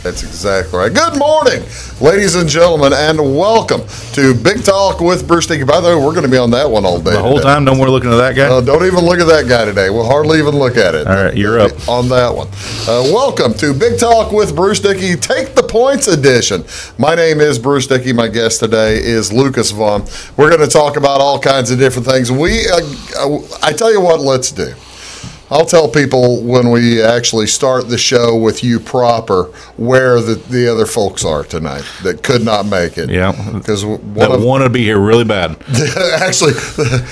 That's exactly right. Good morning, ladies and gentlemen, and welcome to Big Talk with Bruce Dickey. By the way, we're going to be on that one all day. The whole time? No more looking at that guy? Don't even look at that guy today. We'll hardly even look at it. All right, you're up. On that one. Welcome to Big Talk with Bruce Dickey, Take the Points edition. My name is Bruce Dickey. My guest today is Lucas Vaughn. We're going to talk about all kinds of different things. I tell you what, let's do. I'll tell people when we actually start the show with you proper where the other folks are tonight that could not make it. Yeah, because want to be here really bad. Actually,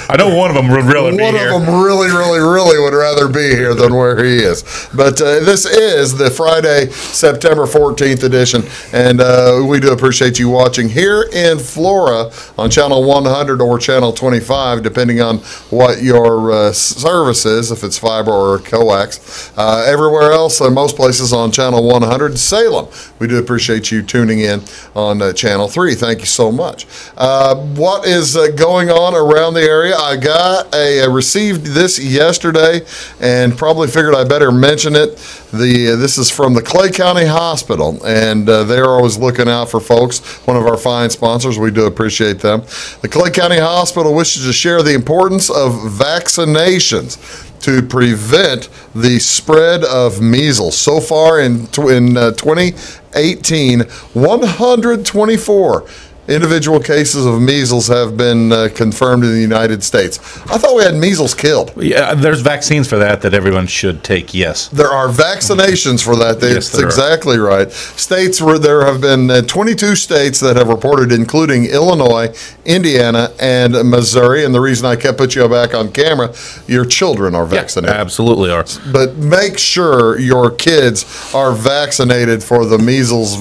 I know one of them would really be here. One of them really would rather be here than where he is. But this is the Friday, September 14th edition, and we do appreciate you watching here in Flora on Channel 100 or Channel 25, depending on what your service is, if it's fiber or coax. Everywhere else, most places on Channel 100, Salem. We do appreciate you tuning in on Channel 3. Thank you so much. What is going on around the area? I received this yesterday and probably figured I better mention it. This is from the Clay County Hospital, and they're always looking out for folks. One of our fine sponsors. We do appreciate them. The Clay County Hospital wishes to share the importance of vaccinations to prevent the spread of measles. So far in 2018, 124 individual cases of measles have been confirmed in the United States. I thought we had measles killed. Yeah, there's vaccines for that everyone should take, yes. There are vaccinations for that. Yes, that's exactly right. States where there have been 22 states that have reported, including Illinois, Indiana, and Missouri. And the reason I kept putting you back on camera, your children are vaccinated. Yeah, absolutely are. But make sure your kids are vaccinated for the measles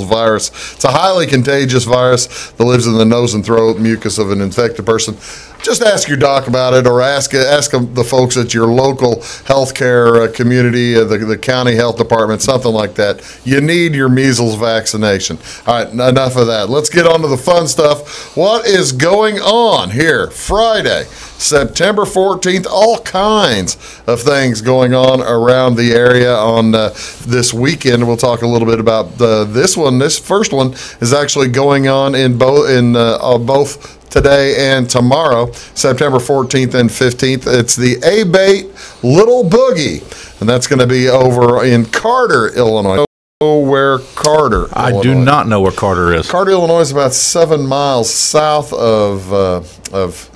virus. It's a highly contagious virus that lives in the nose and throat mucus of an infected person. Just ask your doc about it, or ask the folks at your local healthcare community, the county health department, something like that. You need your measles vaccination. All right, enough of that. Let's get on to the fun stuff. What is going on here? Friday, September 14th, all kinds of things going on around the area on this weekend. We'll talk a little bit about this one. This first one is actually going on in both today and tomorrow, September 14th and 15th. It's the A-Bait Little Boogie, and that's going to be over in Carter, Illinois. Where Carter, I Illinois. do not know where Carter is. Carter, Illinois is about 7 miles south of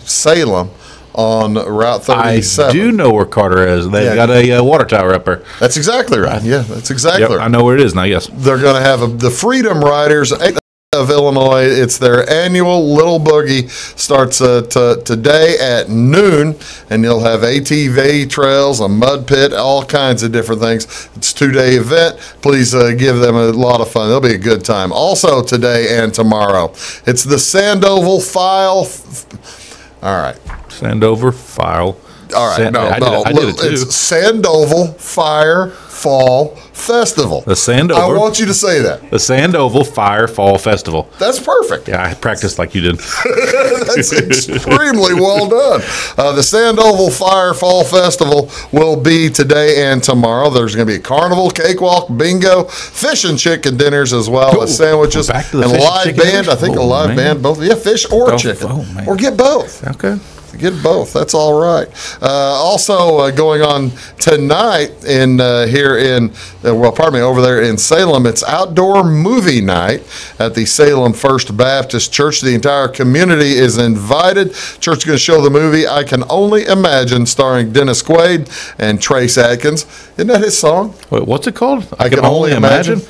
Salem on Route 37. I do know where Carter is. They've got a water tower up there. That's exactly right. Yeah, that's exactly right. I know where it is now, yes. They're going to have the Freedom Riders of Illinois. It's their annual Little Boogie. Starts today at noon, and you'll have ATV trails, a mud pit, all kinds of different things. It's a 2-day event. Please give them a lot of fun. It'll be a good time. Also today and tomorrow, it's the Sandoval File. All right. Sandover File. All right. I did it too. It's Sandoval Fire Fall Festival. The Sandover. I want you to say that. The Sandoval Fire Fall Festival. That's perfect. Yeah, I practiced like you did. That's extremely well done. The Sandoval Fire Fall Festival will be today and tomorrow. There's going to be a carnival, cakewalk, bingo, fish and chicken dinners, as well as sandwiches, and a live band. I think a live band, both. Yeah, fish or chicken. Or get both. Okay. Get both. That's all right. Also going on tonight over there in Salem, it's outdoor movie night at the Salem First Baptist Church. The entire community is invited. Church is going to show the movie I Can Only Imagine, starring Dennis Quaid and Trace Adkins. Isn't that his song? Wait, what's it called? I Can Only Imagine?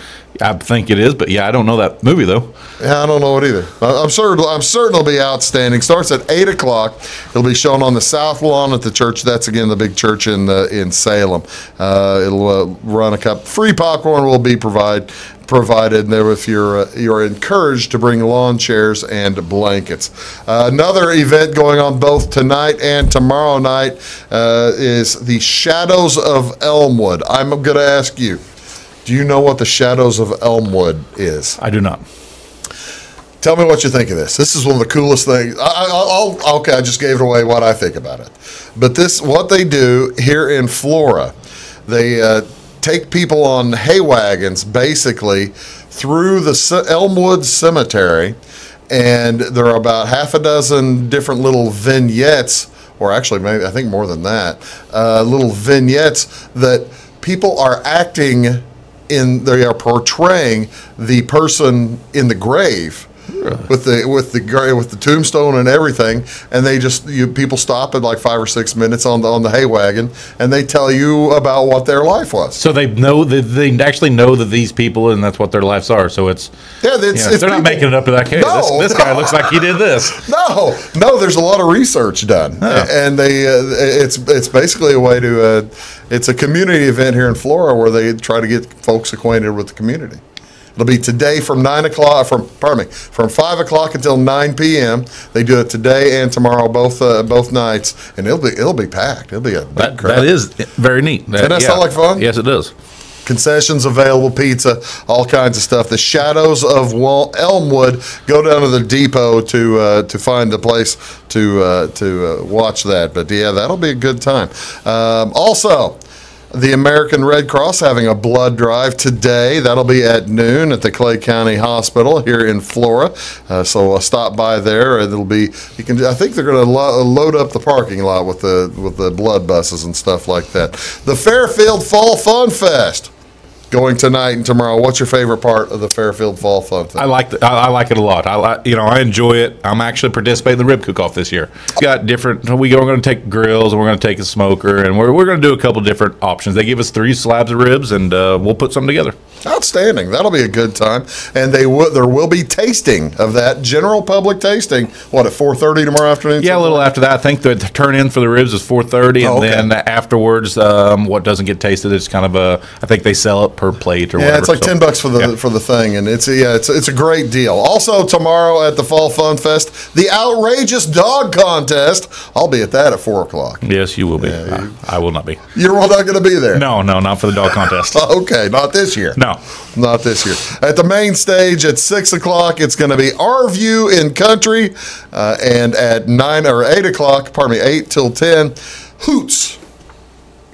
I think it is, but yeah, I don't know that movie though. Yeah, I don't know it either. I'm certain it'll be outstanding. Starts at 8 o'clock. It'll be shown on the south lawn at the church. That's again the big church in Salem. It'll run a cup. Free popcorn will be provided there if you're encouraged to bring lawn chairs and blankets. Another event going on both tonight and tomorrow night is the Shadows of Elmwood. I'm going to ask you, do you know what the Shadows of Elmwood is? I do not. Tell me what you think of this. This is one of the coolest things. Okay, I just gave it away what I think about it. But what they do here in Flora, they take people on hay wagons basically through the Elmwood Cemetery, and there are about half a dozen different little vignettes, or actually maybe I think more than that, little vignettes that people are acting in. They are portraying the person in the grave. With the tombstone and everything, and people stop at like 5 or 6 minutes on the hay wagon, and they tell you about what their life was. So they know that they actually know that these people, and that's what their lives are. So it's they're not making it up to that case. No, this guy looks like he did this. No, there's a lot of research done, and it's basically a way to it's a community event here in Flora where they try to get folks acquainted with the community. It'll be today from 5 o'clock until 9 p.m. They do it today and tomorrow, both nights, and it'll be packed. It'll be a big crowd. That is very neat. Doesn't that sound like fun? Yes, it does. Concessions available, pizza, all kinds of stuff. The Shadows of Elmwood. Go down to the depot to find a place to watch that. But yeah, that'll be a good time. Also, the American Red Cross having a blood drive today. That'll be at noon at the Clay County Hospital here in Flora. So stop by there. It'll be I think they're going to load up the parking lot with the blood buses and stuff like that. The Fairfield Fall Fun Fest going tonight and tomorrow. What's your favorite part of the Fairfield Fall Fun Fest? I like it a lot. I enjoy it. I'm actually participating in the rib cook-off this year. It's got different. We're going to take grills, and we're going to take a smoker, and we're going to do a couple different options. They give us 3 slabs of ribs, and we'll put some together. Outstanding. That'll be a good time. And there will be tasting of that, general public tasting, at 4:30 tomorrow afternoon? Yeah, a little after that. I think the turn-in for the ribs is 4:30, and then afterwards, what doesn't get tasted is kind of I think they sell it per plate or whatever. Yeah, it's like $10 for the thing, and it's a great deal. Also tomorrow at the Fall Fun Fest, the Outrageous Dog Contest. I'll be at that at 4 o'clock. Yes, you will be. I will not be. You're not going to be there? No, not for the dog contest. Okay, not this year. No. Not this year. At the main stage at 6 o'clock, it's going to be Our View in Country, and at 8 till 10, Hoots,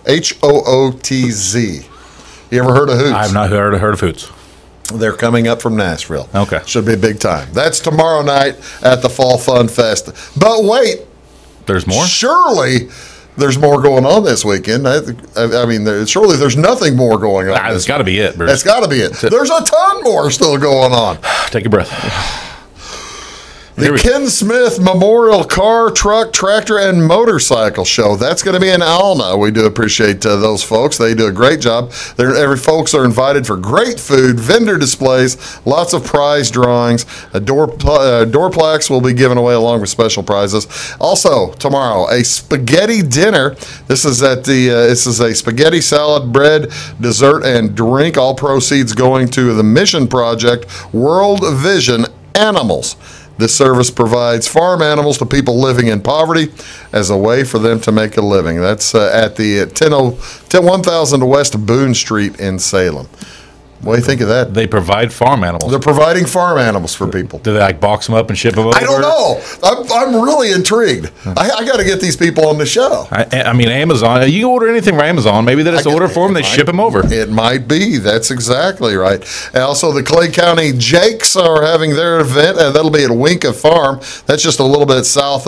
Hootz. You ever heard of Hoots? I've not heard of Hoots. They're coming up from Nashville. Okay. Should be a big time. That's tomorrow night at the Fall Fun Fest. But wait. There's more? Surely there's more going on this weekend. I mean, surely there's nothing more going on. That's got to be it, Bruce. That's got to be it. There's a ton more still going on. Take a breath. The Ken Smith Memorial Car, Truck, Tractor, and Motorcycle Show. That's going to be in Alna. We do appreciate those folks. They do a great job. Every folks are invited for great food, vendor displays, lots of prize drawings. Door plaques will be given away along with special prizes. Also, tomorrow, a spaghetti dinner. This is a spaghetti salad, bread, dessert, and drink. All proceeds going to the Mission Project World Vision Animals. This service provides farm animals to people living in poverty as a way for them to make a living. That's at the 1000 West Boone Street in Salem. What do you think of that? They provide farm animals. They're providing farm animals for people. Do they box them up and ship them over? I don't know. I'm really intrigued. I got to get these people on the show. I mean, Amazon. You can order anything from Amazon. Maybe they just order for them. They ship them over. It might be. That's exactly right. And also, the Clay County Jakes are having their event, and that'll be at Winka Farm. That's just a little bit a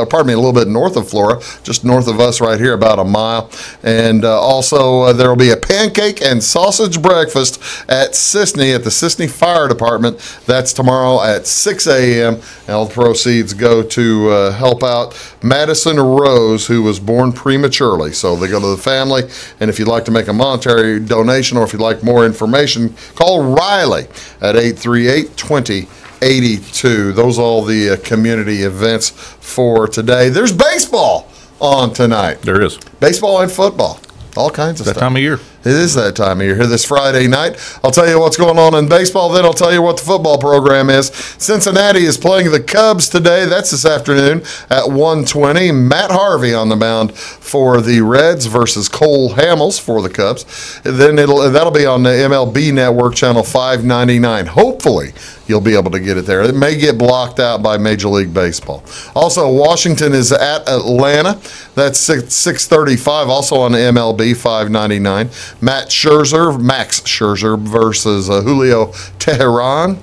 little bit north of Flora, just north of us right here, about a mile. And also, there will be a pancake and sausage breakfast at Sisney, at the Sisney Fire Department. That's tomorrow at 6 a.m. And all the proceeds go to help out Madison Rose, who was born prematurely. So they go to the family. And if you'd like to make a monetary donation, or if you'd like more information, call Riley at 838-2082. Those are all the community events for today. There's baseball on tonight. There is. Baseball and football. All kinds of stuff. That time of year. It is that time of year. Here this Friday night, I'll tell you what's going on in baseball, then I'll tell you what the football program is. Cincinnati is playing the Cubs today. That's this afternoon at 1:20. Matt Harvey on the mound for the Reds versus Cole Hamels for the Cubs. And then that'll be on the MLB Network, channel 599. Hopefully, you'll be able to get it there. It may get blocked out by Major League Baseball. Also, Washington is at Atlanta. That's 6:35. Also on MLB 599. Max Scherzer versus Julio Teheran.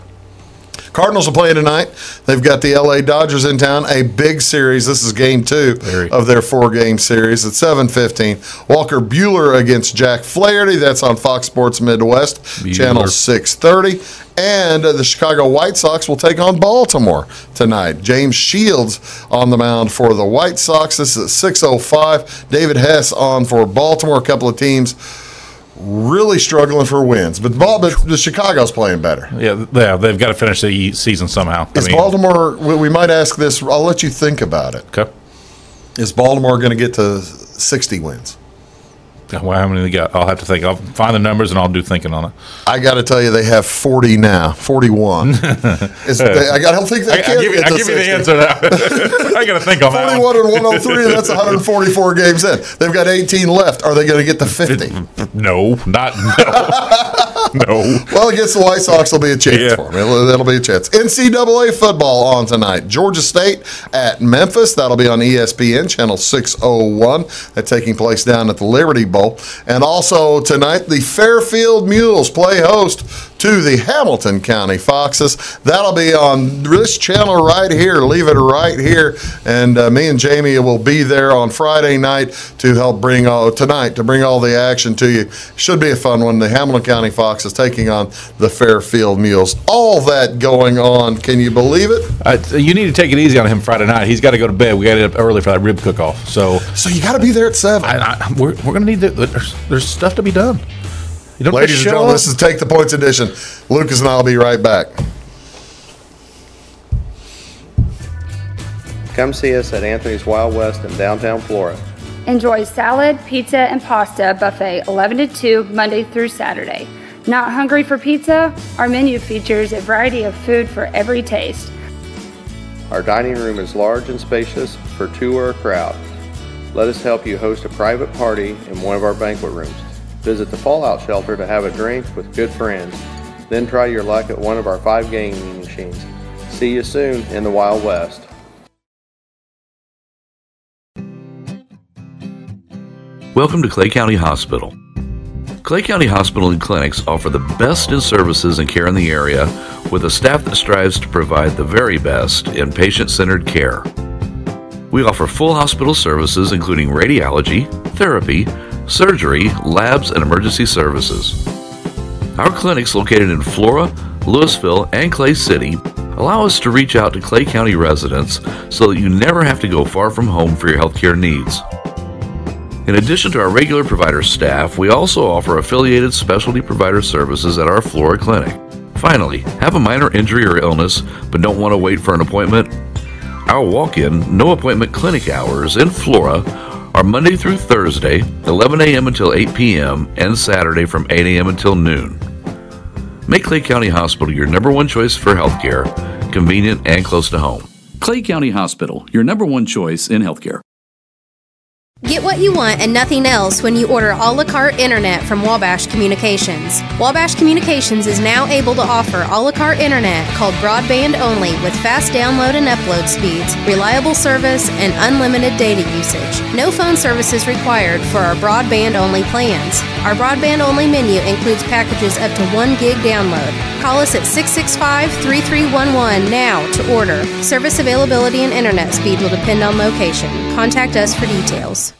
Cardinals are playing tonight. They've got the LA Dodgers in town. A big series. This is game 2 of their 4-game series at 7:15. Walker Buehler against Jack Flaherty. That's on Fox Sports Midwest, channel 630. And the Chicago White Sox will take on Baltimore tonight. James Shields on the mound for the White Sox. This is at 6:05. David Hess on for Baltimore. A couple of teams really struggling for wins, but the Chicago's playing better. Yeah, they've got to finish the season somehow. Is Baltimore? We might ask this. I'll let you think about it. Okay. Is Baltimore going to get to 60 wins? Well, how many they got? I'll have to think. I'll find the numbers and I'll do thinking on it. I got to tell you, they have 40 now. 41. I don't think they can. I'll give you the answer now. I got to think on that. 41 and 103. That's 144 games in. They've got 18 left. Are they going to get to 50? No. Well, against the White Sox, there'll be a chance for them. That'll be a chance. NCAA football on tonight. Georgia State at Memphis. That'll be on ESPN, channel 601. That's taking place down at the Liberty Bowl. And also tonight, the Fairfield Mules play host to the Hamilton County Foxes. That'll be on this channel right here. Leave it right here. And me and Jamie will be there on Friday night to help bring all the action to you. Should be a fun one. The Hamilton County Foxes taking on the Fairfield Mules. All that going on. Can you believe it? You need to take it easy on him Friday night. He's got to go to bed. We got to get up early for that rib cook-off. So you got to be there at 7. We're going to need to. There's stuff to be done. Ladies and gentlemen, this is Take the Points edition. Lucas and I will be right back. Come see us at Anthony's Wild West in downtown Flora. Enjoy salad, pizza, and pasta buffet 11 to 2 Monday through Saturday. Not hungry for pizza? Our menu features a variety of food for every taste. Our dining room is large and spacious for 2 or a crowd. Let us help you host a private party in one of our banquet rooms. Visit the Fallout Shelter to have a drink with good friends. Then try your luck at one of our 5 gaming machines. See you soon in the Wild West. Welcome to Clay County Hospital. Clay County Hospital and Clinics offer the best in services and care in the area with a staff that strives to provide the very best in patient-centered care. We offer full hospital services including radiology, therapy, surgery, labs, and emergency services. Our clinics located in Flora, Louisville, and Clay City allow us to reach out to Clay County residents so that you never have to go far from home for your healthcare needs. In addition to our regular provider staff, we also offer affiliated specialty provider services at our Flora clinic. Finally, have a minor injury or illness but don't want to wait for an appointment? Our walk-in, no-appointment clinic hours in Flora are Monday through Thursday, 11 a.m. until 8 p.m., and Saturday from 8 a.m. until noon. Make Clay County Hospital your number one choice for healthcare, convenient and close to home. Clay County Hospital, your number one choice in healthcare. Get what you want and nothing else when you order a la carte internet from Wabash Communications. Wabash Communications is now able to offer a la carte internet called broadband only with fast download and upload speeds, reliable service, and unlimited data usage. No phone service is required for our broadband only plans. Our broadband only menu includes packages up to 1 gig download. Call us at 665-3311 now to order. Service availability and internet speed will depend on location. Contact us for details.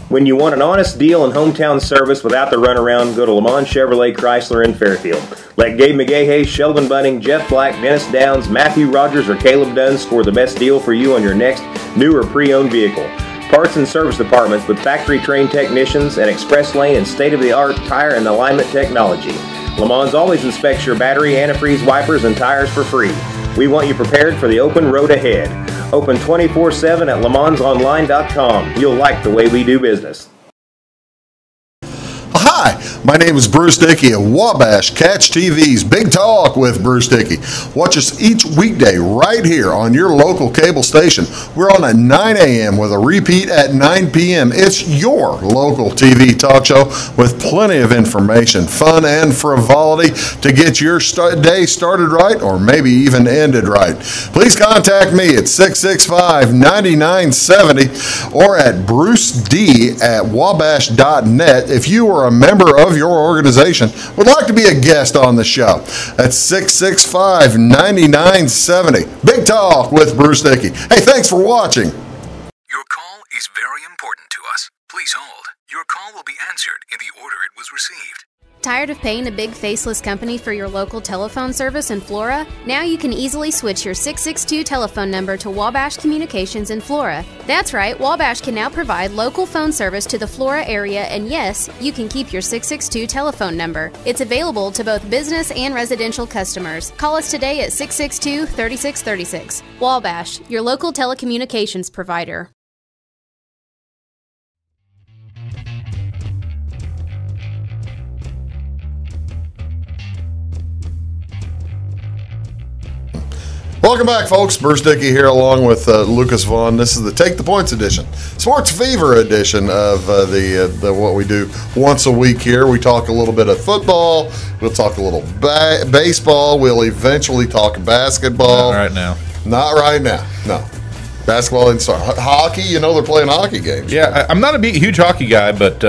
When you want an honest deal and hometown service without the runaround, go to Lamont Chevrolet Chrysler in Fairfield. Let Gabe McGahey, Sheldon Bunning, Jeff Black, Dennis Downs, Matthew Rogers, or Caleb Dunn score the best deal for you on your next new or pre-owned vehicle. Parts and service departments with factory-trained technicians and express lane and state-of-the-art tire and alignment technology. Lamont always inspects your battery, antifreeze, wipers, and tires for free. We want you prepared for the open road ahead. Open 24/7 at LeMansOnline.com. You'll like the way we do business. Hi, My name is Bruce Dickey of Wabash Catch TV's Big Talk with Bruce Dickey. Watch us each weekday right here on your local cable station. We're on at 9 a.m. with a repeat at 9 p.m. It's your local TV talk show with plenty of information, fun, and frivolity to get your day started right or maybe even ended right. Please contact me at 665-9970 or at bruced@wabash.net if you are a member of your organization would like to be a guest on the show. That's 665-9970. Big Talk with Bruce Dickey. Hey, thanks for watching. Your call is very important to us. Please hold. Your call will be answered in the order it was received. Tired of paying a big faceless company for your local telephone service in Flora? Now you can easily switch your 662 telephone number to Wabash Communications in Flora. That's right, Wabash can now provide local phone service to the Flora area, and yes, you can keep your 662 telephone number. It's available to both business and residential customers. Call us today at 662-3636. Wabash, your local telecommunications provider. Welcome back, folks. Bruce Dickey here along with Lucas Vaughn. This is the Take the Points edition, Sports Fever edition of the what we do once a week here. We talk a little bit of football. We'll talk a little baseball. We'll eventually talk basketball. Not right now. Not right now. No. Basketball and hockey. You know they're playing hockey games. Yeah, I'm not a huge hockey guy, but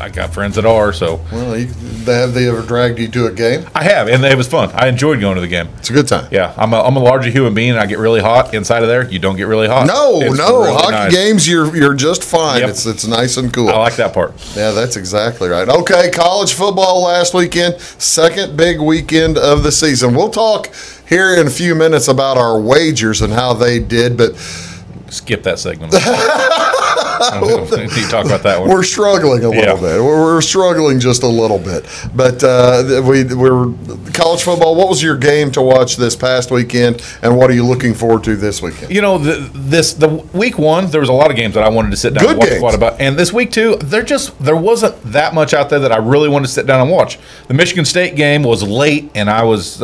I got friends that are. So, well, have they ever dragged you to a game? I have, and it was fun. I enjoyed going to the game. It's a good time. Yeah, I'm a larger human being, and I get really hot inside of there. You don't get really hot. No, It's no, really hockey nice. games you're just fine. Yep. It's nice and cool. I like that part. Yeah, that's exactly right. Okay, college football last weekend, second big weekend of the season. We'll talk here in a few minutes about our wagers and how they did, but skip that segment. You talk about that one. We're struggling a little bit. We're struggling just a little bit. But we're college football. What was your game to watch this past weekend, and what are you looking forward to this weekend? You know, the week one, there was a lot of games that I wanted to sit down and watch quite about. And this week two, there wasn't that much out there that I really wanted to sit down and watch. The Michigan State game was late, and I was.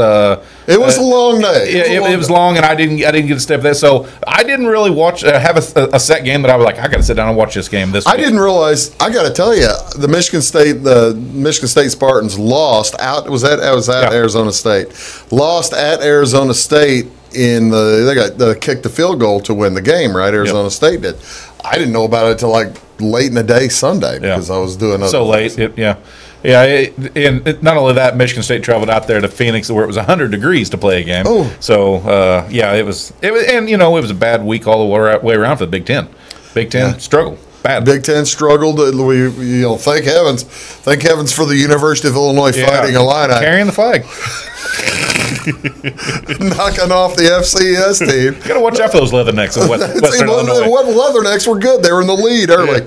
It was a long day. It was long, and I didn't get to step there. So I didn't really watch have a set game that I was like, I got to sit down and watch this game this week. I didn't realize. I got to tell you, the Michigan State Spartans lost out. Was at Arizona State. Lost at Arizona State they kicked the field goal to win the game. Right, Arizona State did. I didn't know about it until like late in the day Sunday because I was doing other so late. And not only that, Michigan State traveled out there to Phoenix where it was 100 degrees to play a game. Oh. So, it was, and it was a bad week all the way around for the Big Ten. Big Ten struggled. Bad. Big Ten struggled. Thank heavens for the University of Illinois Fighting Illini. Carrying the flag. Knocking off the FCS team. Got to watch out for those Leathernecks in Western Illinois. Leathernecks were good. They were in the lead early.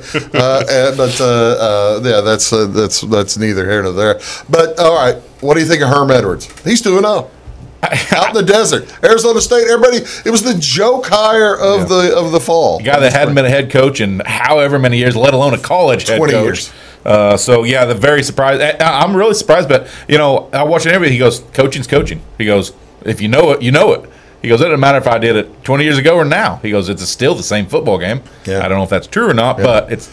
That's neither here nor there. But, all right, what do you think of Herm Edwards? He's 2-0. Out in the desert. Arizona State, everybody, it was the joke hire of the fall. A guy that hadn't been a head coach in however many years, let alone a college head coach. 20 years. They're very surprised. I'm really surprised, but, I watch an interview. He goes, coaching's coaching. He goes, if you know it, you know it. He goes, it doesn't matter if I did it 20 years ago or now. He goes, it's still the same football game. Yeah. I don't know if that's true or not, but it's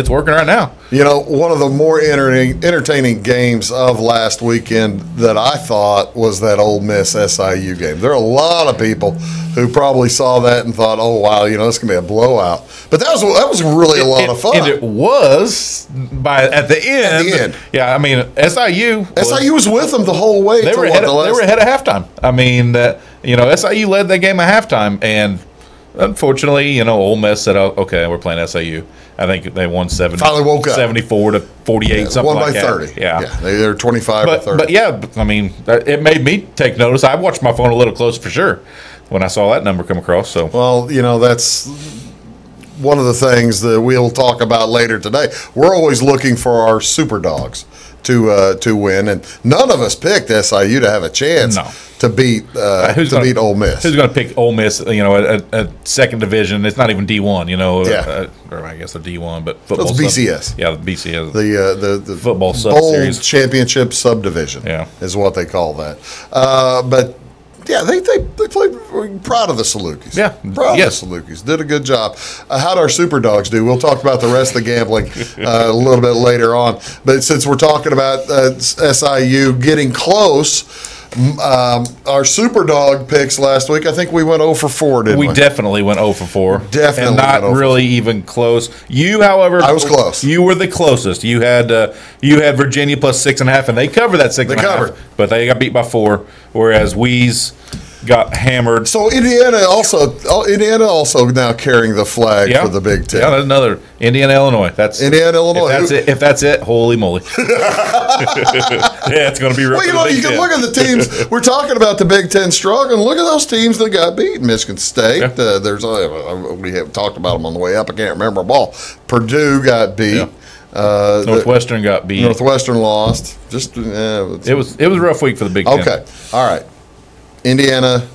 working right now. One of the more entertaining games of last weekend that I thought was that Ole Miss SIU game. There are a lot of people who probably saw that and thought, oh, wow, it's going to be a blowout. But that was really a lot of fun. And it was at the end. Yeah, I mean, SIU was with them the whole way. They were ahead of halftime. I mean, SIU led that game at halftime, and unfortunately, Ole Miss said, "Oh, okay, we're playing SIU." I think they won 74 to 48, something like that. Won by 30. Yeah, they were 25 to 30. But I mean, it made me take notice. I watched my phone a little closer for sure when I saw that number come across. So, well, that's one of the things that we'll talk about later today. We're always looking for our super dogs to win, and none of us picked SIU to have a chance to beat beat Ole Miss. Who's going to pick Ole Miss? A second division. It's not even D1. Or I guess they're D1, but football. It's BCS. Yeah, the BCS. The football bowl series championship subdivision. Is what they call that. But yeah, they played. We're proud of the Salukis. Yeah, proud of the Salukis. Did a good job. How'd our super dogs do? We'll talk about the rest of the gambling a little bit later on. But since we're talking about SIU getting close, our super dog picks last week, I think we went 0 for 4, didn't we? We definitely went 0 for 4. Definitely, and not really even close. You, however, I was close. You were the closest. You had Virginia plus 6.5, and they covered that 6.5. But they got beat by 4. Whereas Weeze got hammered. So Indiana also now carrying the flag for the Big Ten. Yeah, that's another Indiana, Illinois. That's Indiana, Illinois. If that's it, holy moly! It's going to be real. Well, you can look at the teams. We're talking about the Big Ten struggling. Look at those teams that got beat. Michigan State. Yeah. We have talked about them on the way up. I can't remember them all. Purdue got beat. Yeah. Northwestern got beat. Northwestern lost. It was a rough week for the Big Ten. Okay, all right. Indiana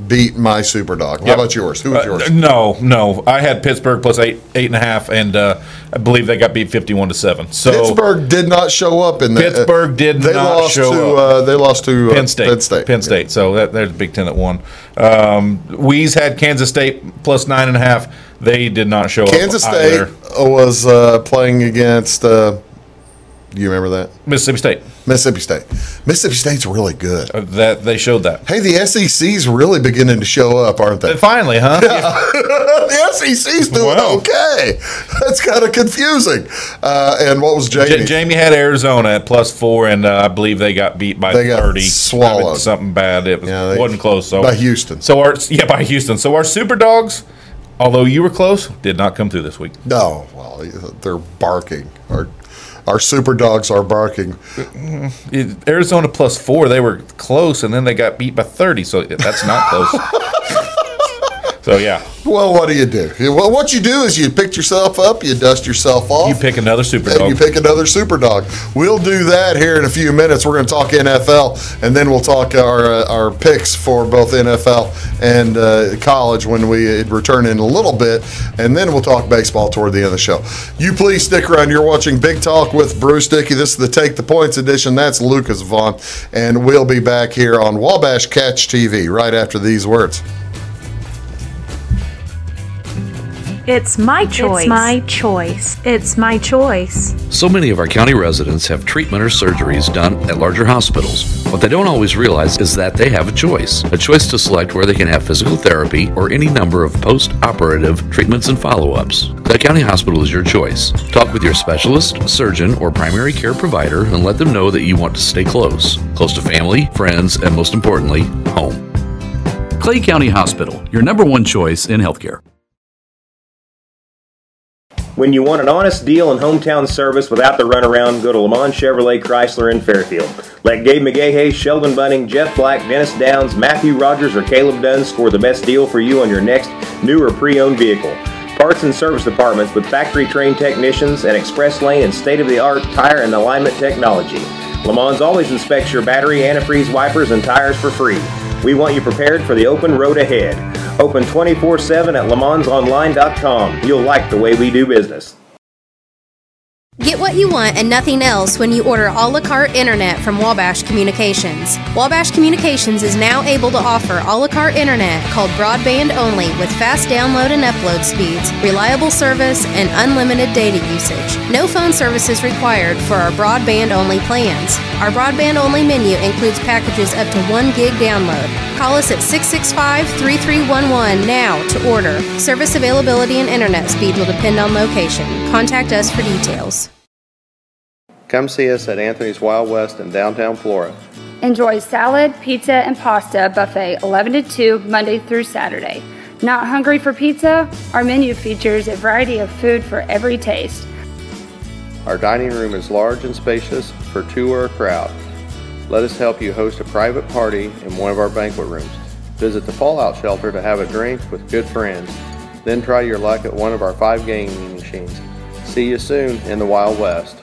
beat my super dog. How about yours? Who was yours? No. I had Pittsburgh plus 8.5, and I believe they got beat 51-7. So Pittsburgh did not show up in that. Pittsburgh did not show up. They lost to Penn State. Penn State. So there's Big Ten that won. Weeze had Kansas State plus 9.5. They did not show up. Kansas State was playing against. Do you remember that? Mississippi State. Mississippi State's really good. That they showed that. Hey, the SEC's really beginning to show up, aren't they? Finally, huh? Yeah. The SEC's doing okay. That's kind of confusing. And what was Jamie? Jamie had Arizona at plus 4, and I believe they got beat by 30. Got swallowed. Something bad. It wasn't close. So by Houston. By Houston. So our super dogs, although you were close, did not come through this week. No. Well, they're barking. Our super dogs are barking. Arizona plus 4, they were close, and then they got beat by 30, so that's not close. So, yeah. Well, what do you do? Well, what you do is you pick yourself up, you dust yourself off. You pick another super dog. You pick another super dog. We'll do that here in a few minutes. We're going to talk NFL, and then we'll talk our picks for both NFL and college when we return in a little bit, and then we'll talk baseball toward the end of the show. You please stick around. You're watching Big Talk with Bruce Dickey. This is the Take the Points edition. That's Lucas Vaughn, and we'll be back here on Wabash Catch TV right after these words. It's my choice. It's my choice. It's my choice. So many of our county residents have treatment or surgeries done at larger hospitals. What they don't always realize is that they have a choice to select where they can have physical therapy or any number of post-operative treatments and follow-ups. Clay County Hospital is your choice. Talk with your specialist, surgeon, or primary care provider and let them know that you want to stay close to family, friends, and most importantly, home. Clay County Hospital, your number one choice in healthcare. When you want an honest deal and hometown service without the runaround, go to Lamont Chevrolet Chrysler in Fairfield. Let Gabe McGahey, Sheldon Bunning, Jeff Black, Dennis Downs, Matthew Rogers, or Caleb Dunn score the best deal for you on your next new or pre-owned vehicle. Parts and service departments with factory-trained technicians and express lane and state-of-the-art tire and alignment technology. Lamont's always inspects your battery, antifreeze, wipers, and tires for free. We want you prepared for the open road ahead. Open 24/7 at LaMonsOnline.com. You'll like the way we do business. Get what you want and nothing else when you order a la carte internet from Wabash Communications. Wabash Communications is now able to offer a la carte internet called broadband only with fast download and upload speeds, reliable service, and unlimited data usage. No phone services required for our broadband only plans. Our broadband only menu includes packages up to 1 gig download. Call us at 665-3311 now to order. Service availability and internet speed will depend on location. Contact us for details. Come see us at Anthony's Wild West in downtown Flora. Enjoy salad, pizza, and pasta buffet 11 to 2 Monday through Saturday. Not hungry for pizza? Our menu features a variety of food for every taste. Our dining room is large and spacious for 2 or a crowd. Let us help you host a private party in one of our banquet rooms. Visit the Fallout Shelter to have a drink with good friends. Then try your luck at one of our 5 gaming machines. See you soon in the Wild West.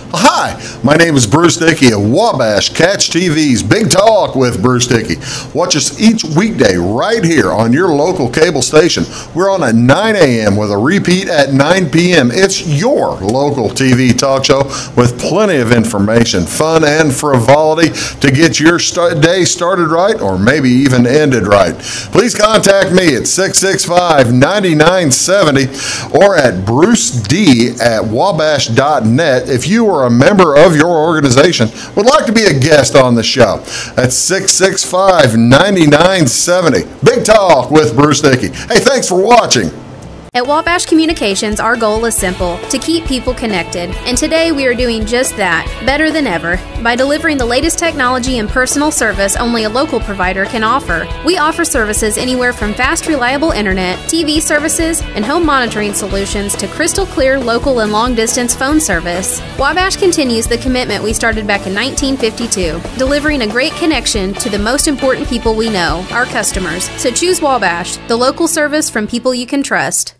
Hi, my name is Bruce Dickey of Wabash Catch TV's Big Talk with Bruce Dickey. Watch us each weekday right here on your local cable station. We're on at 9 a.m. with a repeat at 9 p.m. It's your local TV talk show with plenty of information, fun, and frivolity to get your day started right or maybe even ended right. Please contact me at 665-9970 or at bruced@wabash.net if you are a member of your organization would like to be a guest on the show. That's 665-9970. Big Talk with Bruce Dickey. Hey, thanks for watching. At Wabash Communications, our goal is simple, to keep people connected. And today we are doing just that, better than ever, by delivering the latest technology and personal service only a local provider can offer. We offer services anywhere from fast, reliable internet, TV services, and home monitoring solutions to crystal clear local and long-distance phone service. Wabash continues the commitment we started back in 1952, delivering a great connection to the most important people we know, our customers. So choose Wabash, the local service from people you can trust.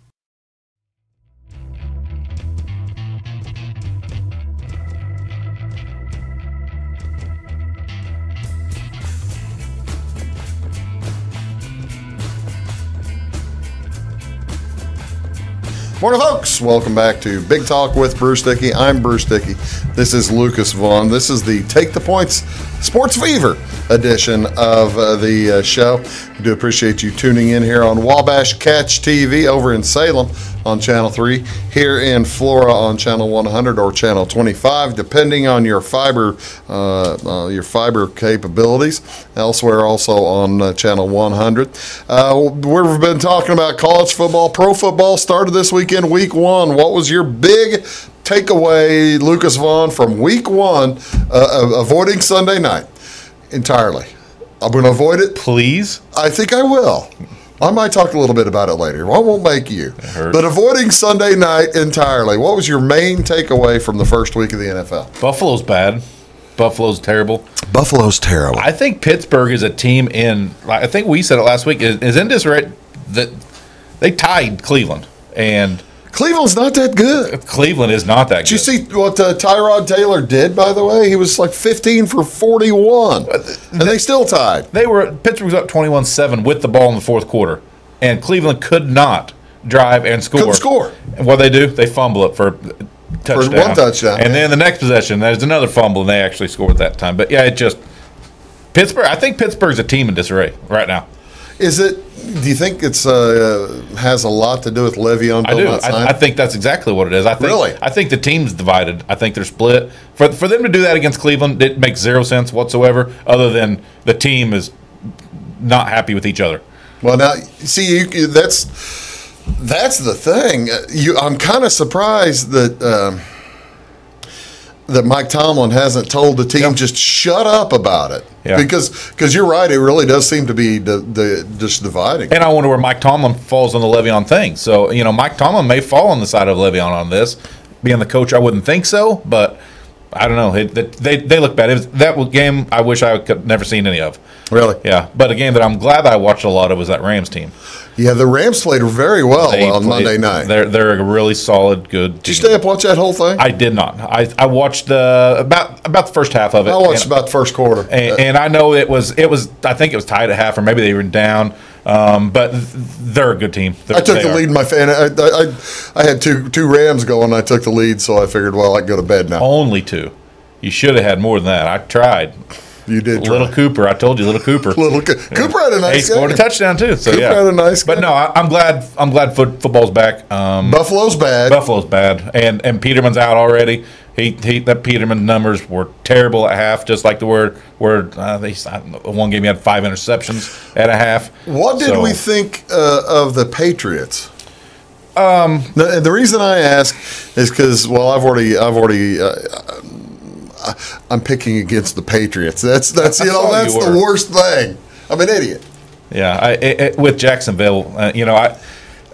Morning, folks. Welcome back to Big Talk with Bruce Dickey. I'm Bruce Dickey. This is Lucas Vaughn. This is the Take the Points Sports Fever edition of the show. We do appreciate you tuning in here on Wabash Catch TV over in Salem on Channel 3, here in Flora on Channel 100 or Channel 25, depending on your fiber capabilities. Elsewhere, also on Channel 100. We've been talking about college football. Pro football started this weekend, Week 1. What was your big takeaway, Lucas Vaughn, from Week 1, avoiding Sunday night entirely? I'm going to avoid it. Please? I think I will. I might talk a little bit about it later. I won't make you. But avoiding Sunday night entirely, what was your main takeaway from the first week of the NFL? Buffalo's bad. Buffalo's terrible. Buffalo's terrible. I think Pittsburgh is a team I think we said it last week, is in disarray. That they tied Cleveland. And Cleveland's not that good. Cleveland is not that good. Did you see what Tyrod Taylor did, by the way? He was like 15 for 41, and they still tied. Pittsburgh was up 21-7 with the ball in the fourth quarter, and Cleveland could not drive and score. Couldn't score. And what they do? They fumble it for a touchdown. For one touchdown. And then the next possession, there's another fumble, and they actually scored that time. But, yeah, Pittsburgh, I think Pittsburgh's a team in disarray right now. Is it? Do you think it's has a lot to do with Le'Veon Bell? I do. I think that's exactly what it is. Really? I think the team's divided. I think they're split. For them to do that against Cleveland, it makes zero sense whatsoever, other than the team is not happy with each other. Well, now, see, that's the thing. I'm kind of surprised that Mike Tomlin hasn't told the team just shut up about it. Yeah. Because you're right, it really does seem to be just dividing. And I wonder where Mike Tomlin falls on the Le'Veon thing. So, Mike Tomlin may fall on the side of Le'Veon on this. Being the coach, I wouldn't think so, but I don't know. They look bad. That game I wish I could never seen any of. Really? Yeah. But a game that I'm glad I watched a lot of was that Rams team. Yeah, the Rams played very well on Monday night. They're a really solid, good team. Did you stay up and watch that whole thing? I did not. I watched about the first half of it. I watched about the first quarter. And I know it was. I think it was tied at half, or maybe they were down. But they're a good team. I took the lead in my fan. I had two Rams going. I took the lead, so I figured, well, I can go to bed now. Only two. You should have had more than that. I tried. You did try. Little Cooper. I told you, Little Cooper. Cooper had a nice game. He scored a touchdown, too. So, Cooper had a nice game. But, no, I'm glad football's back. Buffalo's bad. And Peterman's out already. That Peterman numbers were terrible at half, just like the word one game he had 5 interceptions at a half. What did we think of the Patriots? The reason I ask is because, well, I'm picking against the Patriots. That's the worst thing. I'm an idiot. Yeah, with Jacksonville,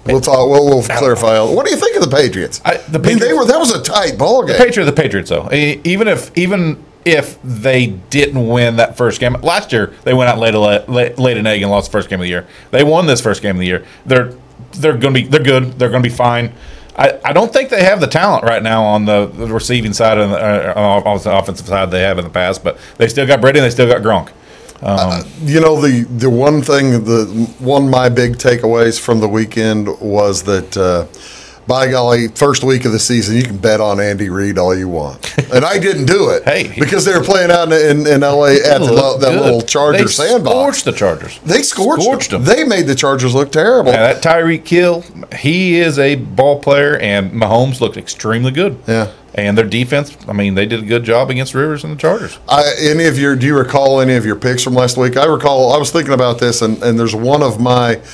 We'll talk. We'll clarify. What do you think of the Patriots? That was a tight ball game. The Patriots, though, even if they didn't win that first game. Last year, they went out laid an egg and lost the first game of the year. They won this first game of the year. They're good. They're going to be fine. I don't think they have the talent right now on the receiving side and on the offensive side they have in the past, but they still got Brady and they still got Gronk. The one thing, one of my big takeaways from the weekend was that, by golly, first week of the season, you can bet on Andy Reid all you want. And I didn't do it because they were playing out in L.A. at that little Charger sandbox. They scorched the Chargers. They scorched them. They made the Chargers look terrible. Yeah, that Tyreek Hill, he is a ball player, and Mahomes looked extremely good. Yeah. And their defense, I mean, they did a good job against Rivers and the Chargers. Do you recall any of your picks from last week? I was thinking about this, and there's one of my –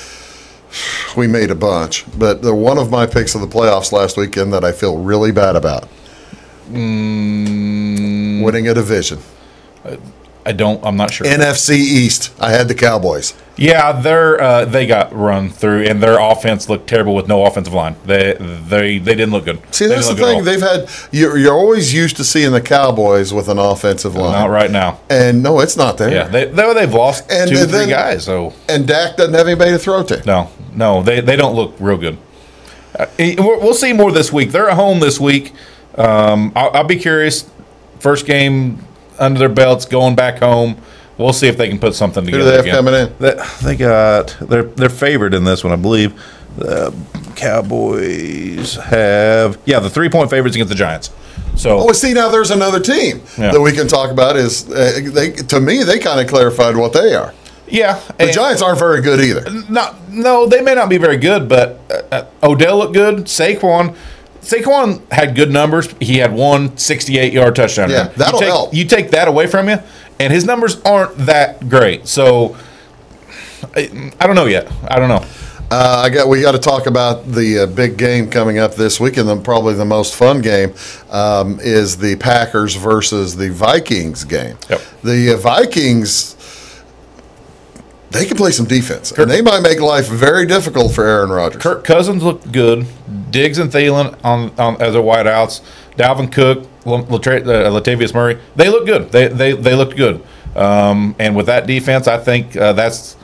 we made a bunch, but one of my picks of the playoffs last weekend that I feel really bad about. Winning a division. I'm not sure. NFC East. I had the Cowboys. Yeah, they got run through, and their offense looked terrible with no offensive line. They didn't look good. See, that's the thing. They've had you're always used to seeing the Cowboys with an offensive line. Not right now. And no, it's not there. Yeah, they've lost 2-3 guys. So and Dak doesn't have anybody to throw to. No, they don't look real good. We'll see more this week. They're at home this week. I'll be curious. First game under their belts, going back home. We'll see if they can put something together. Who do they have coming in? They got they're favored in this one, I believe. The Cowboys have the 3-point favorites against the Giants. So see, now there's another team that we can talk about. Is to me they kind of clarified what they are. Yeah, the Giants aren't very good either. No, they may not be very good, but Odell looked good. Saquon had good numbers. He had one 68-yard touchdown. Yeah, that'll help. You take that away from you, and his numbers aren't that great. So I don't know yet. I don't know. We got to talk about the big game coming up this week, and probably the most fun game is the Packers versus the Vikings game. Yep. The Vikings, they can play some defense, and they might make life very difficult for Aaron Rodgers. Kirk Cousins looked good. Diggs and Thielen on as their wideouts. Dalvin Cook, Latavius Murray, they look good. They looked good. And with that defense, I think that's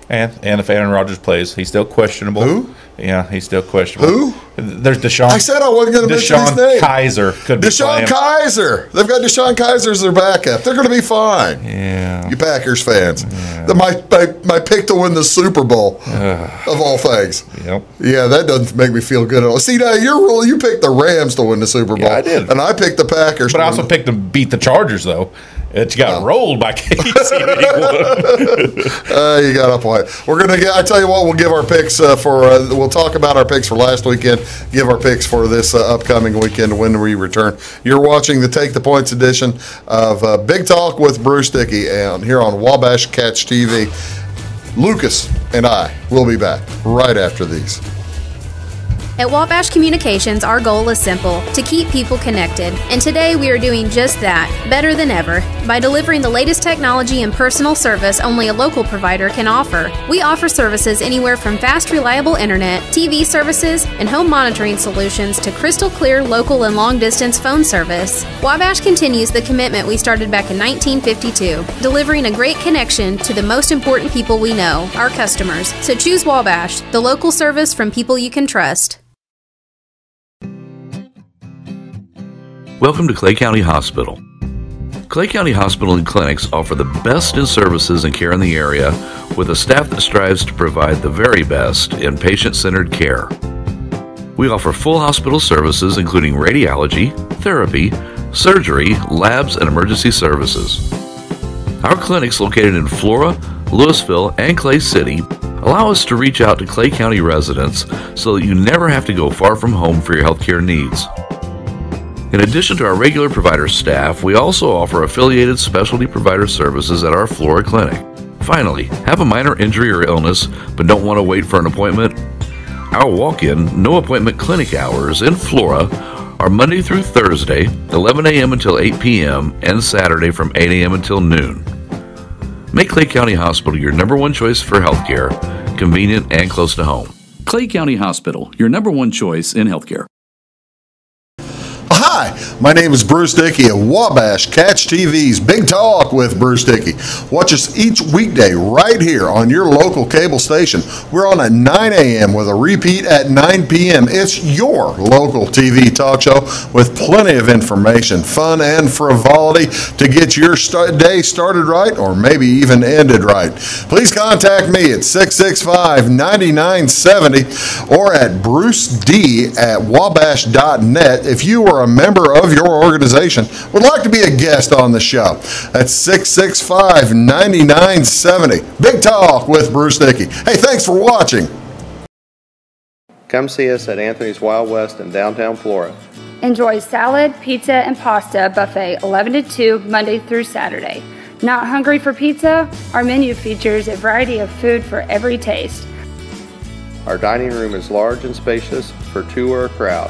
and if Aaron Rodgers plays, he's still questionable. Who? Yeah, he's still questionable. Who? There's Deshaun. I said I wasn't going to mention his name. Kaiser could be Deshaun playing. Kaiser. They've got Deshaun Kaiser as their backup. They're going to be fine. Yeah. You Packers fans. Yeah. My pick to win the Super Bowl of all things. Yep. Yeah, that doesn't make me feel good at all. See, now you picked the Rams to win the Super Bowl. Yeah, I did. And I picked the Packers. But I also picked them to beat the Chargers, though. It got rolled by KC. You got a point. We're gonna get. I tell you what, we'll give our picks we'll talk about our picks for last weekend. Give our picks for this upcoming weekend when we return. You're watching the Take the Points edition of Big Talk with Bruce Dickey, and here on Wabash Catch TV. Lucas and I will be back right after these. At Wabash Communications, our goal is simple, to keep people connected. And today we are doing just that, better than ever, by delivering the latest technology and personal service only a local provider can offer. We offer services anywhere from fast, reliable internet, TV services, and home monitoring solutions to crystal clear local and long-distance phone service. Wabash continues the commitment we started back in 1952, delivering a great connection to the most important people we know, our customers. So choose Wabash, the local service from people you can trust. Welcome to Clay County Hospital. Clay County Hospital and Clinics offer the best in services and care in the area with a staff that strives to provide the very best in patient-centered care. We offer full hospital services including radiology, therapy, surgery, labs, and emergency services. Our clinics located in Flora, Louisville, and Clay City allow us to reach out to Clay County residents so that you never have to go far from home for your healthcare needs. In addition to our regular provider staff, we also offer affiliated specialty provider services at our Flora clinic. Finally, have a minor injury or illness but don't want to wait for an appointment? Our walk-in, no-appointment clinic hours in Flora are Monday through Thursday, 11 a.m. until 8 p.m., and Saturday from 8 a.m. until noon. Make Clay County Hospital your number one choice for healthcare, convenient and close to home. Clay County Hospital, your number one choice in healthcare. Aha! Hi, my name is Bruce Dickey of Wabash Catch TV's Big Talk with Bruce Dickey. Watch us each weekday right here on your local cable station. We're on at 9 a.m. with a repeat at 9 p.m. It's your local TV talk show with plenty of information, fun, and frivolity to get your day started right or maybe even ended right. Please contact me at 665-9970 or at bruced@wabash.net if you are a member of your organization would like to be a guest on the show. That's 665-9970. Big Talk with Bruce Dickey. Hey, thanks for watching. Come see us at Anthony's Wild West in downtown Flora. Enjoy salad, pizza, and pasta buffet 11 to 2 Monday through Saturday. Not hungry for pizza? Our menu features a variety of food for every taste. Our dining room is large and spacious for two or a crowd.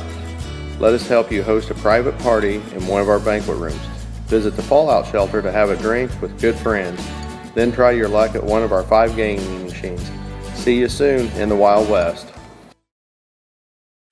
Let us help you host a private party in one of our banquet rooms. Visit the Fallout Shelter to have a drink with good friends. Then try your luck at one of our 5 gaming machines. See you soon in the Wild West.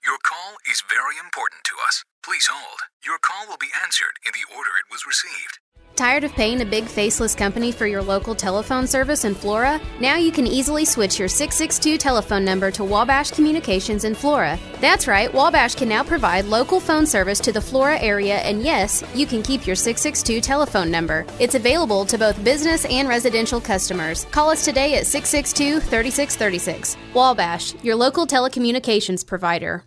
Your call is very important to us. Please hold. Your call will be answered in the order it was received. Tired of paying a big faceless company for your local telephone service in Flora? Now you can easily switch your 662 telephone number to Wabash Communications in Flora. That's right, Wabash can now provide local phone service to the Flora area, and yes, you can keep your 662 telephone number. It's available to both business and residential customers. Call us today at 662-3636. Wabash, your local telecommunications provider.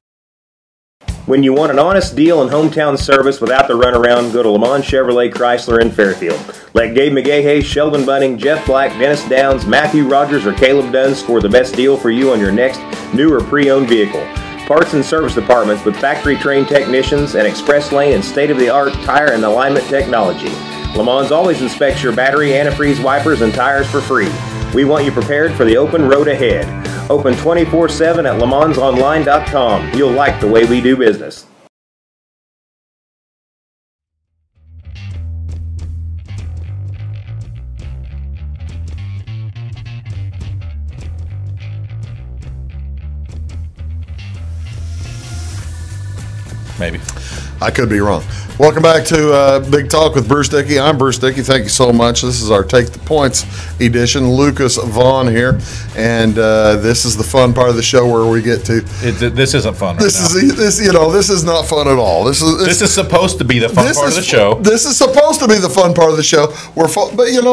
When you want an honest deal and hometown service without the runaround, go to Lamont Chevrolet Chrysler in Fairfield. Let Gabe McGahey, Sheldon Bunning, Jeff Black, Dennis Downs, Matthew Rogers, or Caleb Dunn score the best deal for you on your next new or pre-owned vehicle. Parts and service departments with factory-trained technicians and express lane and state-of-the-art tire and alignment technology. Lamont always inspects your battery, antifreeze, wipers, and tires for free. We want you prepared for the open road ahead. Open 24/7 at LeMansOnline.com. You'll like the way we do business. Maybe. I could be wrong. Welcome back to Big Talk with Bruce Dickey. I'm Bruce Dickey. Thank you so much. This is our Take the Points edition. Lucas Vaughn here, and this is the fun part of the show where we get to. This isn't fun. Right this is not fun at all. This is supposed to be the fun part of the show. This is supposed to be the fun part of the show but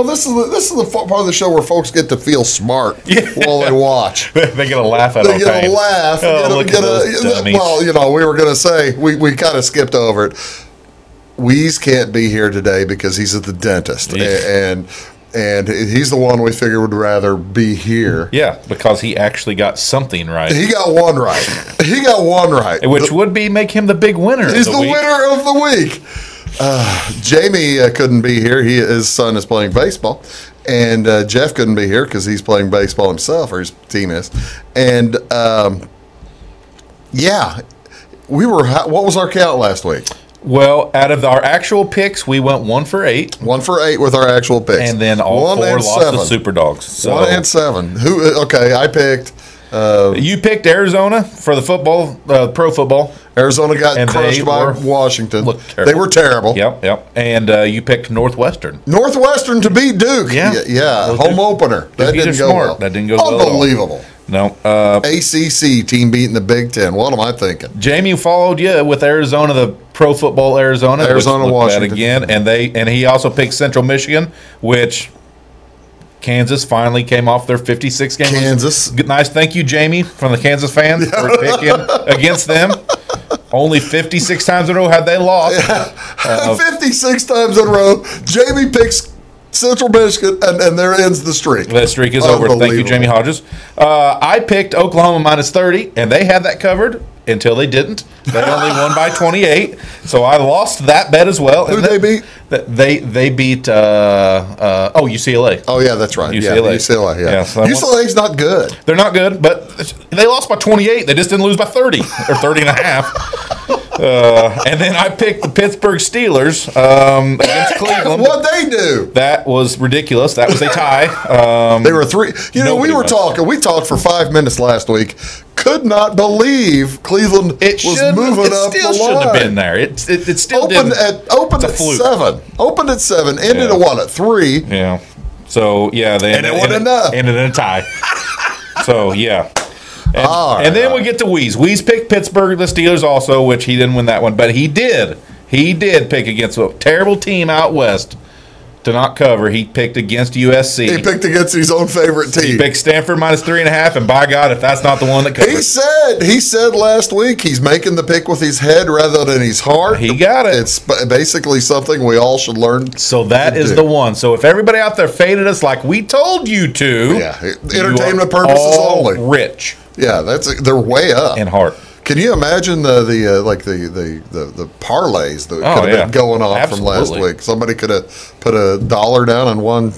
this is the fun part of the show where folks get to feel smart while they watch. They get a laugh at They get a laugh. Well, we were going to say we kind of skipped over it. Weeze can't be here today because he's at the dentist, and he's the one we figured would rather be here. Yeah, because he actually got something right. He got one right. Which would make him the big winner. He's the winner of the week. Jamie couldn't be here. His son is playing baseball, and Jeff couldn't be here because he's playing baseball himself, or his team is. And what was our count last week? Well, out of our actual picks, we went 1 for 8. 1 for 8 with our actual picks. And then all 4 lost to Super Dogs. So 1 and 7. I picked. You picked Arizona for the football, pro football. Arizona got crushed by Washington. They were terrible. Yep. And you picked Northwestern. Northwestern to beat Duke. Yeah. Home opener. That didn't go well. That didn't go well. Unbelievable. No. ACC team beating the Big Ten. What am I thinking? Jamie followed you with Arizona, the pro football Arizona. Washington. Again. And he also picked Central Michigan, which Kansas finally came off their 56 game. Kansas. Nice. Thank you, Jamie, from the Kansas fans for picking against them. Only 56 times in a row had they lost. 56 times in a row. Jamie picks Central Michigan, and there ends the streak. That streak is over. Thank you, Jamie Hodges. I picked Oklahoma minus 30, and they had that covered until they didn't. They only won by 28, so I lost that bet as well. Who did they beat? They beat UCLA. Oh, yeah, that's right. UCLA, yeah. So UCLA's not good. They're not good, but they lost by 28. They just didn't lose by 30 or 30 and a half. And then I picked the Pittsburgh Steelers against Cleveland. What'd they do? That was ridiculous. That was a tie. They were three. You know, we talked for 5 minutes last week. Could not believe Cleveland was moving up the line. It still shouldn't have been there. It still opened at 7. Opened at 7. Ended at 1 at 3. Yeah. So yeah, and it wasn't enough. Ended in a tie. So yeah. And then we get to Weeze. Weeze picked Pittsburgh, the Steelers also, which he didn't win that one, but he did. He did pick against a terrible team out west to not cover. He picked against USC. He picked against his own favorite team. He picked Stanford -3.5, and by God, if that's not the one that covers. He said last week he's making the pick with his head rather than his heart. He got it. It's basically something we all should learn. So that is the one. So if everybody out there faded us like we told you to, entertainment purposes only. Rich. Yeah, they're way up in heart. Can you imagine the parlays that could have been going on from last week? Somebody could have put $1 down and won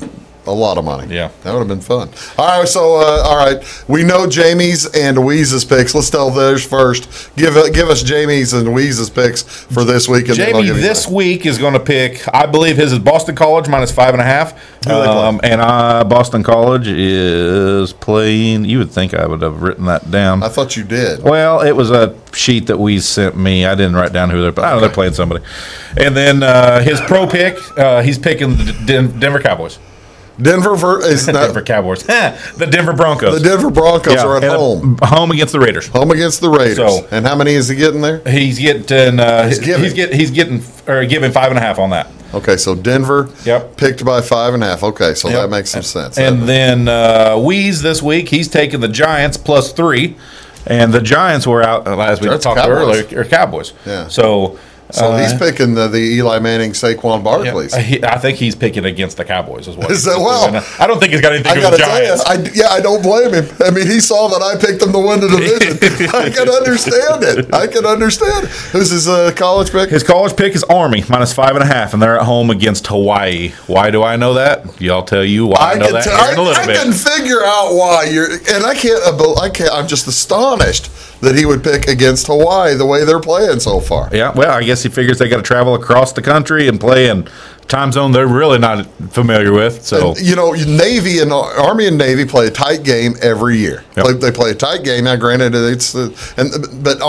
a lot of money. Yeah, that would have been fun. All right, so all right, we know Jamie's and Weeze's picks. Let's tell theirs first. Give us Jamie's and Weeze's picks for this week. And Jamie this week is going to pick. I believe his is Boston College -5.5. And Boston College is playing. You would think I would have written that down. I thought you did. Well, it was a sheet that we sent me. I didn't write down who they're. I know they're playing somebody. And then his pro pick. He's picking the Denver Cowboys. Denver Denver Cowboys. The Denver Broncos. The Denver Broncos are at home. Home against the Raiders. Home against the Raiders. So, and how many is he getting there? He's getting. He's giving 5.5 on that. Okay, so Denver picked by 5.5. Okay, so that makes some sense. And then Weeze this week, he's taking the Giants +3, and the Giants were out as we talked earlier, or Cowboys. Yeah. So he's picking the Eli Manning, Saquon Barkley's. I think he's picking against the Cowboys as well. Is that well? I don't think he's got anything to do with the Giants. I don't blame him. I mean, he saw that I picked him to win the division. I can understand it. I can understand. Who's his college pick? His college pick is Army -5.5, and they're at home against Hawaii. Why do I know that? I'll tell you why I know that here in a little bit. I can figure out why I can't. I'm just astonished that he would pick against Hawaii the way they're playing so far. Yeah, well, I guess he figures they got to travel across the country and play in time zone they're really not familiar with. So and, Navy and Army and Navy play a tight game every year. Yep. They play a tight game. Now, granted, but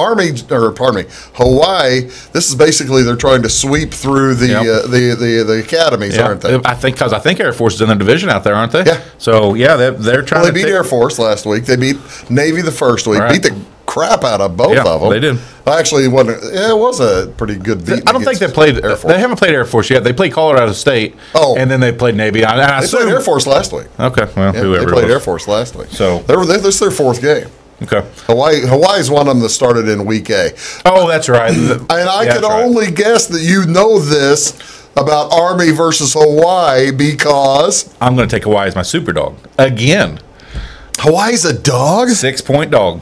Hawaii. This is basically they're trying to sweep through the academies, aren't they? I think Air Force is in the division out there, aren't they? Yeah. So they're trying. Well, they beat Air Force last week. They beat Navy the first week. Right. Beat the crap out of both of them. They did. Actually, it was a pretty good beat. I don't think they played Air Force. They haven't played Air Force yet. They played Colorado State. And then they played Navy. They played Air Force last week. Okay, well, whoever they played Air Force last week. So this is their fourth game. Okay. Hawaii's one of them that started in week A. Oh, that's right. And I can only guess that you know this about Army versus Hawaii because I'm going to take Hawaii as my super dog again. Hawaii's a dog? 6-point dog.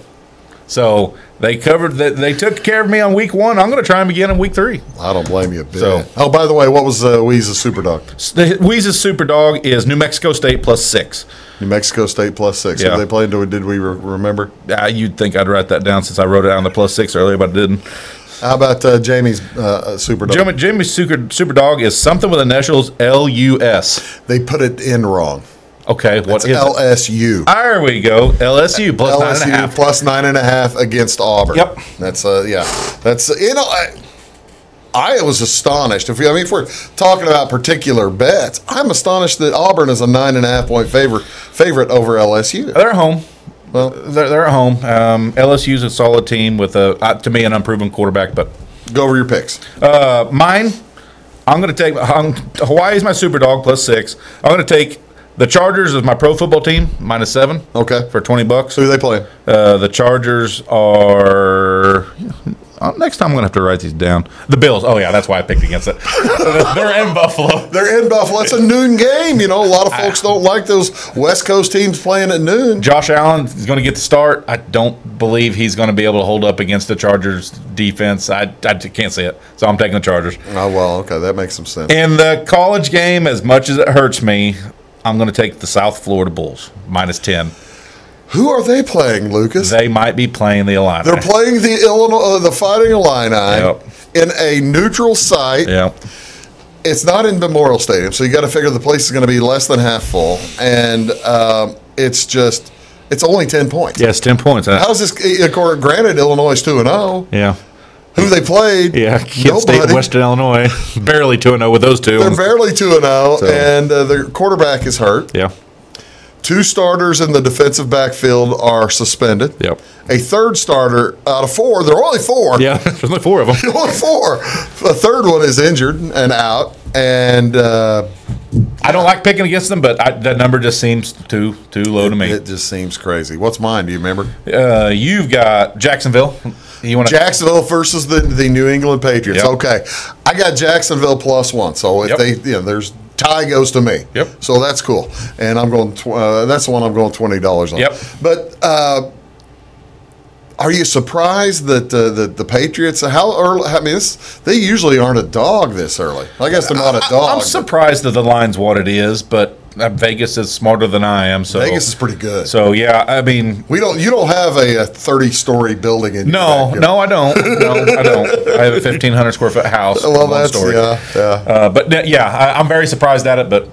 So they took care of me on week 1. I'm going to try them again in week 3. I don't blame you a bit. So, by the way, what was Weeze's super dog? Weeze's super dog is New Mexico State +6. New Mexico State +6. Yeah. Did they play into it? Did we remember? You'd think I'd write that down since I wrote it down the +6 earlier, but I didn't. How about Jamie's super dog? Jamie's super dog is something with initials LUS. They put it in wrong. Okay, what is LSU? There we go. LSU +9.5. +9.5 against Auburn. Yep. That's That's I was astonished. If we're talking about particular bets, I'm astonished that Auburn is a 9.5-point favorite over LSU. They're at home. Well, they're at home. LSU's a solid team with to me an unproven quarterback. But go over your picks. Mine. I'm going to take Hawaii's my super dog +6. I'm going to take the Chargers is my pro football team -7. Okay. For $20. Who are they playing? The Chargers are. Next time I'm going to have to write these down. The Bills. Oh, yeah, that's why I picked against it. They're in Buffalo. They're in Buffalo. It's a noon game. A lot of folks don't like those West Coast teams playing at noon. Josh Allen is going to get the start. I don't believe he's going to be able to hold up against the Chargers defense. I can't see it. So I'm taking the Chargers. Oh, well, okay. That makes some sense. In the college game, as much as it hurts me, I'm going to take the South Florida Bulls -10. Who are they playing, Lucas? They might be playing the Illini. They're playing the Fighting Illini in a neutral site. Yep. It's not in Memorial Stadium, so you got to figure the place is going to be less than half full, and it's only 10 points. Yes, 10 points. How's this? Granted, Illinois is 2-0. Yeah. Who they played? Yeah, Kent State and Western Illinois. Barely 2-0 with those two. They're barely 2-0, and their quarterback is hurt. Yeah. 2 starters in the defensive backfield are suspended. Yep. A third starter out of 4. There are only 4. Yeah, there's only 4 of them. Only 4. A third one is injured and out. And I don't like picking against them, but that number just seems too low to me. It just seems crazy. What's mine? Do you remember? You've got Jacksonville. Jacksonville versus the New England Patriots. Yep. Okay, I got Jacksonville +1. So if there's tie goes to me. Yep. So that's cool. And I'm going. That's the one I'm going $20 on. Yep. But are you surprised that the Patriots? How early? I mean, they usually aren't a dog this early. I guess they're not a dog. I'm surprised that the line's what it is, but Vegas is smarter than I am. So Vegas is pretty good. So yeah, I mean, you don't have a 30-story building in no, I don't. No, I don't. I have a 1,500 square foot house. Well, that's story. Yeah. But yeah, I'm very surprised at it. But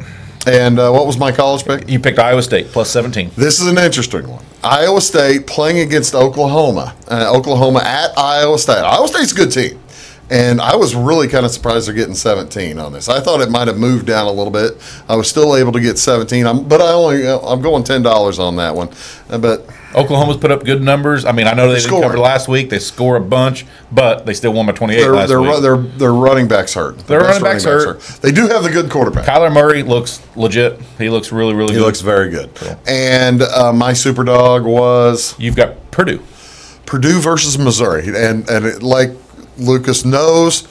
and what was my college pick? You picked Iowa State +17. This is an interesting one. Iowa State playing against Oklahoma. Oklahoma at Iowa State. Iowa State's a good team. And I was really kind of surprised they're getting 17 on this. I thought it might have moved down a little bit. I was still able to get 17, I'm going $10 on that one. But Oklahoma's put up good numbers. I mean, I know they didn't cover last week. They score a bunch, but they still won by 28 last week. Their running backs hurt. Their running backs hurt. They do have the good quarterback. Kyler Murray looks legit. He looks really, really good. He looks very good. Cool. And my super dog was... You've got Purdue. Purdue versus Missouri. And like Lucas knows,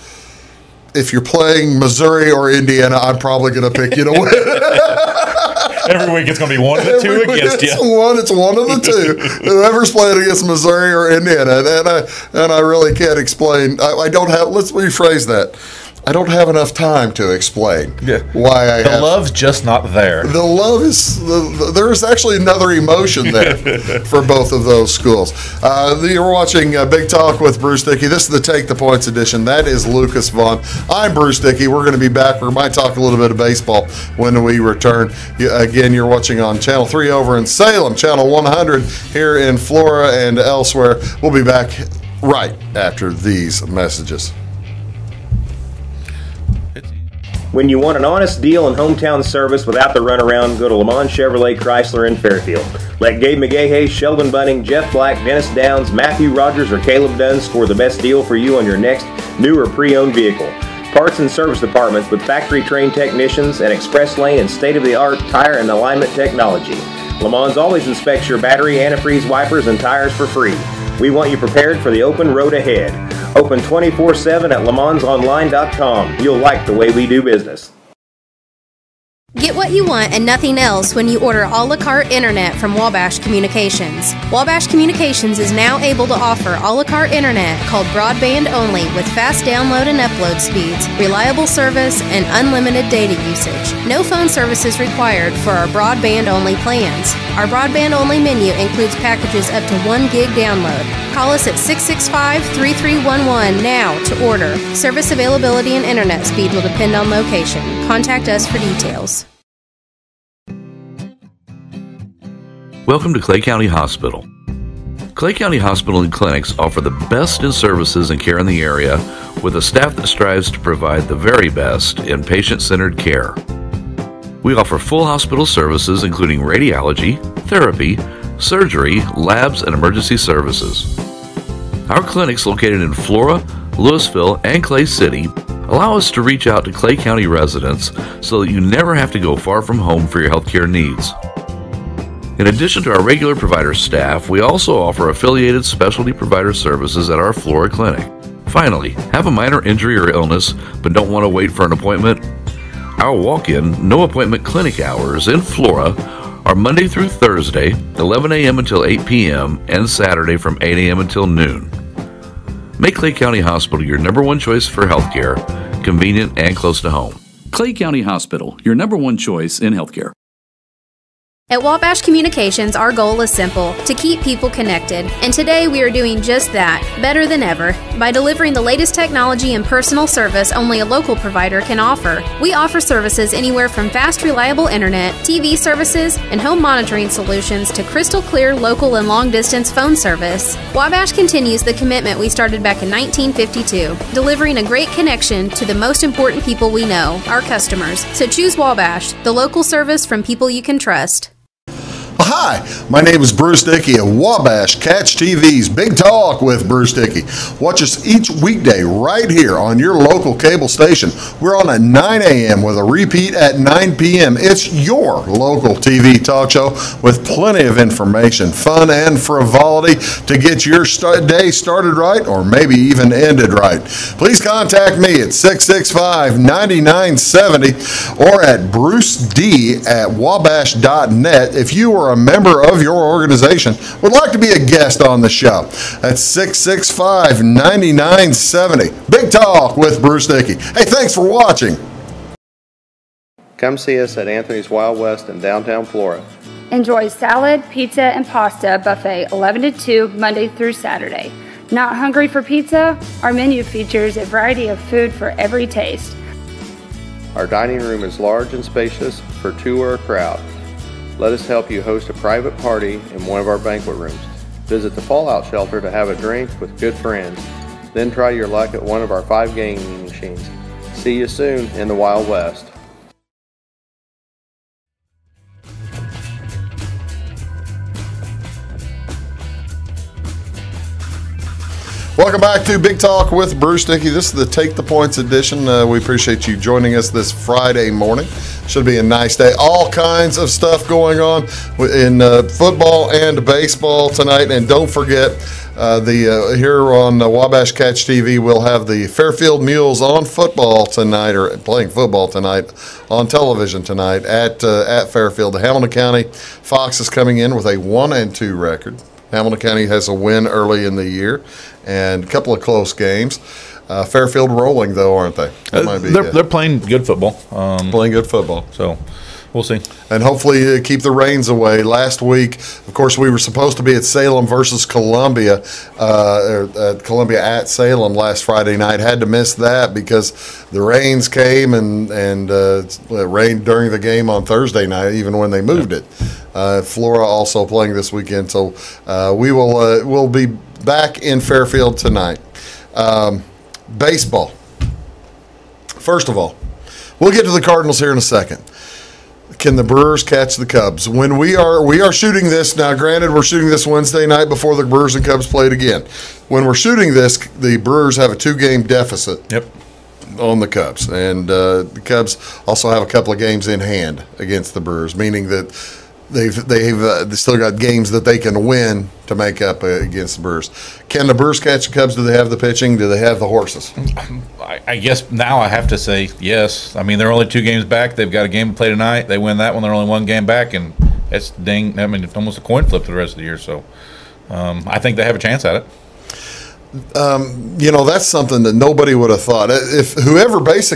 if you're playing Missouri or Indiana, I'm probably going to pick you to win. Every week it's going to be one of the two against you. It's one of the two. Whoever's playing against Missouri or Indiana. And I really can't explain. I don't have, let's rephrase that. I don't have enough time to explain why I have. The love's just not there. The love is, there's actually another emotion there for both of those schools. You're watching Big Talk with Bruce Dickey. This is the Take the Points edition. That is Lucas Vaughn. I'm Bruce Dickey. We're going to be back. We might talk a little bit of baseball when we return. Again, you're watching on Channel 3 over in Salem, Channel 100 here in Flora and elsewhere. We'll be back right after these messages. When you want an honest deal and hometown service without the runaround, go to Lamont Chevrolet Chrysler in Fairfield. Let Gabe McGahey, Sheldon Bunning, Jeff Black, Dennis Downs, Matthew Rogers, or Caleb Dunn score the best deal for you on your next new or pre-owned vehicle. Parts and service departments with factory-trained technicians and express lane and state-of-the-art tire and alignment technology. Lamont always inspects your battery, antifreeze, wipers, and tires for free. We want you prepared for the open road ahead. Open 24/7 at LeMansOnline.com. You'll like the way we do business. Get what you want and nothing else when you order a la carte internet from Wabash Communications. Wabash Communications is now able to offer a la carte internet called broadband only with fast download and upload speeds, reliable service, and unlimited data usage. No phone service is required for our broadband only plans. Our broadband only menu includes packages up to 1 gig download. Call us at 665-3311 now to order. Service availability and internet speed will depend on location. Contact us for details. Welcome to Clay County Hospital. Clay County Hospital and Clinics offer the best in services and care in the area with a staff that strives to provide the very best in patient-centered care. We offer full hospital services including radiology, therapy, surgery, labs, and emergency services. Our clinics located in Flora, Louisville, and Clay City allow us to reach out to Clay County residents so that you never have to go far from home for your healthcare needs. In addition to our regular provider staff, we also offer affiliated specialty provider services at our Flora clinic. Finally, have a minor injury or illness but don't want to wait for an appointment? Our walk-in, no-appointment clinic hours in Flora are Monday through Thursday, 11 a.m. until 8 p.m., and Saturday from 8 a.m. until noon. Make Clay County Hospital your number one choice for healthcare, convenient and close to home. Clay County Hospital, your number one choice in healthcare. At Wabash Communications, our goal is simple: to keep people connected. And today we are doing just that, better than ever, by delivering the latest technology and personal service only a local provider can offer. We offer services anywhere from fast, reliable internet, TV services, and home monitoring solutions to crystal clear local and long-distance phone service. Wabash continues the commitment we started back in 1952, delivering a great connection to the most important people we know, our customers. So choose Wabash, the local service from people you can trust. Hi, my name is Bruce Dickey of Wabash Catch TV's Big Talk with Bruce Dickey. Watch us each weekday right here on your local cable station. We're on at 9 a.m. with a repeat at 9 p.m. It's your local TV talk show with plenty of information, fun, and frivolity to get your day started right or maybe even ended right. Please contact me at 665-9970 or at bruced@wabash.net if you are a member of your organization would like to be a guest on the show. That's 665-9970. Big Talk with Bruce Dickey. Hey, thanks for watching. Come see us at Anthony's Wild West in downtown Flora. Enjoy salad, pizza, and pasta buffet 11 to 2 Monday through Saturday. Not hungry for pizza? Our menu features a variety of food for every taste. Our dining room is large and spacious for two or a crowd. Let us help you host a private party in one of our banquet rooms. Visit the Fallout Shelter to have a drink with good friends. Then try your luck at one of our 5 gaming machines. See you soon in the Wild West. Welcome back to Big Talk with Bruce Dickey. This is the Take the Points edition. We appreciate you joining us this Friday morning. Should be a nice day. All kinds of stuff going on in football and baseball tonight. And don't forget, here on Wabash Catch TV, we'll have the Fairfield Mules on football tonight, or playing football tonight on television tonight at Fairfield. The Hamilton County Fox is coming in with a 1-2 record. Hamilton County has a win early in the year and a couple of close games. Fairfield rolling, though, aren't they? They're playing good football. Playing good football. So we'll see. And hopefully keep the rains away. Last week, of course, we were supposed to be at Salem versus Columbia, Columbia at Salem last Friday night. Had to miss that because the rains came and it rained during the game on Thursday night, even when they moved it. Flora also playing this weekend, so we'll be back in Fairfield tonight. Baseball. First of all, we'll get to the Cardinals here in a second. Can the Brewers catch the Cubs? When we are shooting this now, granted, we're shooting this Wednesday night before the Brewers and Cubs played again. When we're shooting this, the Brewers have a 2-game deficit. Yep. On the Cubs, and the Cubs also have a couple of games in hand against the Brewers, meaning that they've still got games that they can win to make up against the Brewers. Can the Brewers catch the Cubs? Do they have the pitching? Do they have the horses? I guess now I have to say yes. I mean, they're only 2 games back. They've got a game to play tonight. They win that one. They're only 1 game back, and it's it's almost a coin flip for the rest of the year. So I think they have a chance at it. That's something that nobody would have thought. If whoever wins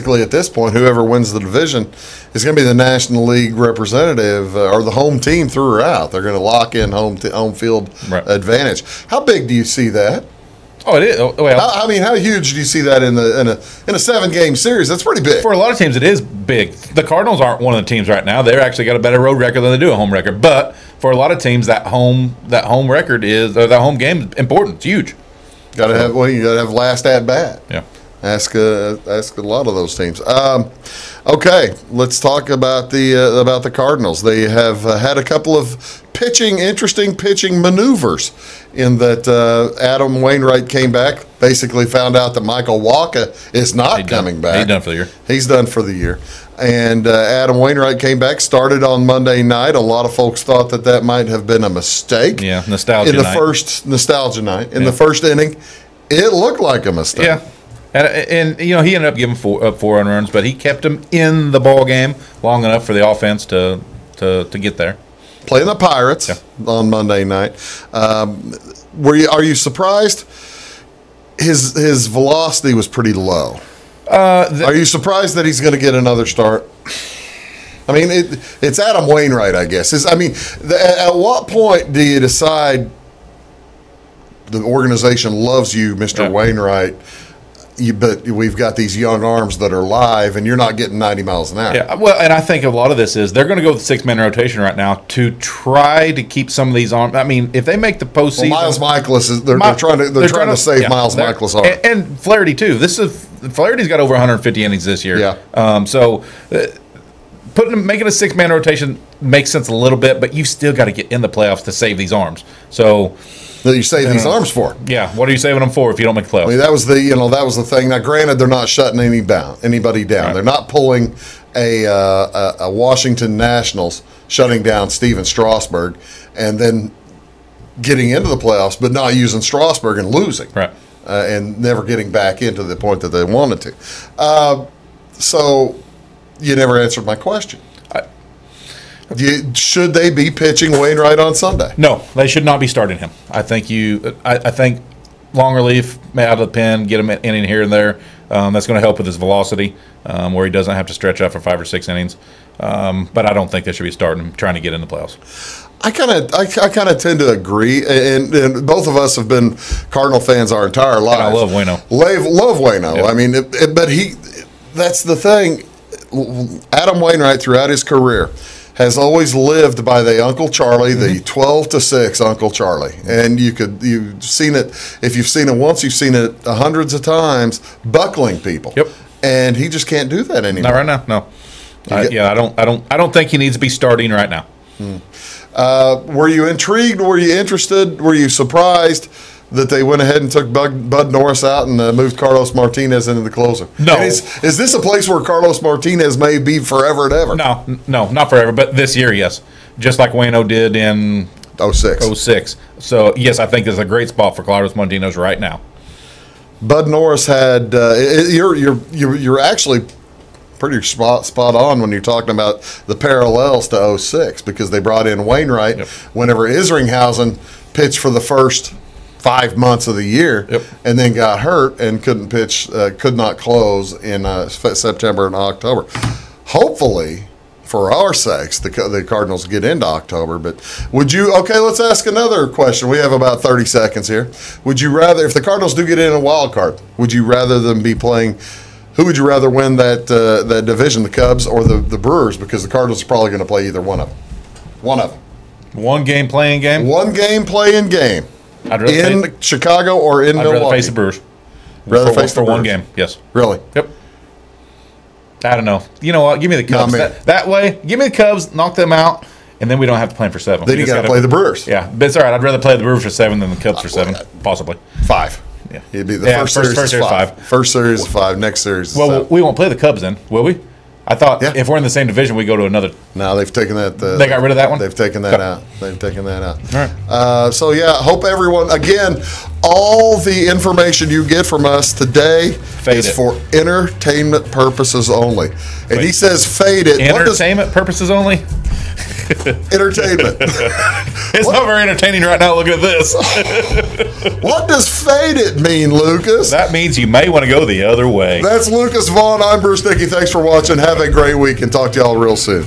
the division is going to be the National League representative or the home team throughout. They're going to lock in home field advantage. How big do you see that? Oh, it is. I mean, how huge do you see that in a 7-game series? That's pretty big. For a lot of teams, it is big. The Cardinals aren't one of the teams right now. They've actually got a better road record than they do a home record. But for a lot of teams, that home record that home game is important. It's huge. You got to have last at bat. Yeah. Ask a lot of those teams. Okay, let's talk about the Cardinals. They have had a couple of interesting pitching maneuvers in that Adam Wainwright came back, basically found out that Michael Wacha is not coming back. He's done for the year. He's done for the year. And Adam Wainwright came back, started on Monday night. A lot of folks thought that might have been a mistake. Yeah, nostalgia night. In the first inning, it looked like a mistake. Yeah. And he ended up giving 4 earned runs, but he kept him in the ball game long enough for the offense to get there. Playing the Pirates on Monday night. Are you surprised? His velocity was pretty low. Are you surprised that he's going to get another start? I mean, it's Adam Wainwright, I guess. At what point do you decide the organization loves you, Mr. Wainwright, but we've got these young arms that are live, and you're not getting 90 miles an hour? Yeah, well, and I think a lot of this is they're going to go with the 6-man rotation right now to try to keep some of these arms. I mean, if they make the postseason, Miles Michaelis is they're trying to save Miles Michaelis' arm, and Flaherty too. Flaherty's got over 150 innings this year. Yeah. Making a 6-man rotation makes sense a little bit, but you still got to get in the playoffs to save these arms. So that you save these arms for. Yeah, what are you saving them for if you don't make the playoffs? I mean, that was the thing. Now, granted, they're not shutting anybody down. Right. They're not pulling a Washington Nationals shutting down Steven Strasburg and then getting into the playoffs, but not using Strasburg and losing, right? And never getting back into the point that they wanted to. So you never answered my question. Should they be pitching Wainwright on Sunday? No, they should not be starting him. I think long relief out of the pen, get him in here and there. That's going to help with his velocity, where he doesn't have to stretch out for 5 or 6 innings. But I don't think they should be starting him trying to get in the playoffs. I kind of tend to agree, and both of us have been Cardinal fans our entire lives. And I love Waino. Love Waino. Yep. I mean, but that's the thing. Adam Wainwright throughout his career has always lived by the Uncle Charlie, the 12-6 Uncle Charlie. And you've seen it, if you've seen it once, you've seen it hundreds of times, buckling people. Yep. And he just can't do that anymore. Not right now, no. I don't think he needs to be starting right now. Were you intrigued? Were you interested? Were you surprised that they went ahead and took Bud Norris out and moved Carlos Martinez into the closer? No. And is this a place where Carlos Martinez may be forever and ever? No, not forever, but this year, yes. Just like Waino did in 06. So, yes, I think it's a great spot for Carlos Martinez right now. Bud Norris had you're actually pretty spot on when you're talking about the parallels to 06, because they brought in Wainwright whenever Isringhausen pitched for the first 5 months of the year, and then got hurt and couldn't pitch, could not close in September and October. Hopefully, for our sakes, the Cardinals get into October. But let's ask another question. We have about 30 seconds here. Would you rather, if the Cardinals do get in a wild card, would you rather them be playing, who would you rather win that division, the Cubs or the Brewers? Because the Cardinals are probably going to play either one of them. One game playing game? One game playing game. I'd rather in Chicago or in Milwaukee? I'd rather face the Brewers. Rather face the Brewers. One game, yes. Really? Yep. I don't know. You know what? Give me the Cubs. That way, give me the Cubs, knock them out, and then we don't have to play them for 7. Then you got to play the Brewers. Yeah, but it's all right. I'd rather play the Brewers for 7 than the Cubs for 7, possibly. 5. Yeah. It'd be the first series is 5. First series is 5. Next series is 7. We won't play the Cubs then, will we? I thought if we're in the same division, we go to another. No, they've taken that. They got rid of that one? They've taken that out. All right. Hope everyone, again, all the information you get from us today is for entertainment purposes only. And he says fade it. Entertainment purposes only? Entertainment. It's not very entertaining right now. Look at this. What does fade it mean, Lucas? That means you may want to go the other way. That's Lucas Vaughn. I'm Bruce Dickey. Thanks for watching. Have a great week and talk to y'all real soon.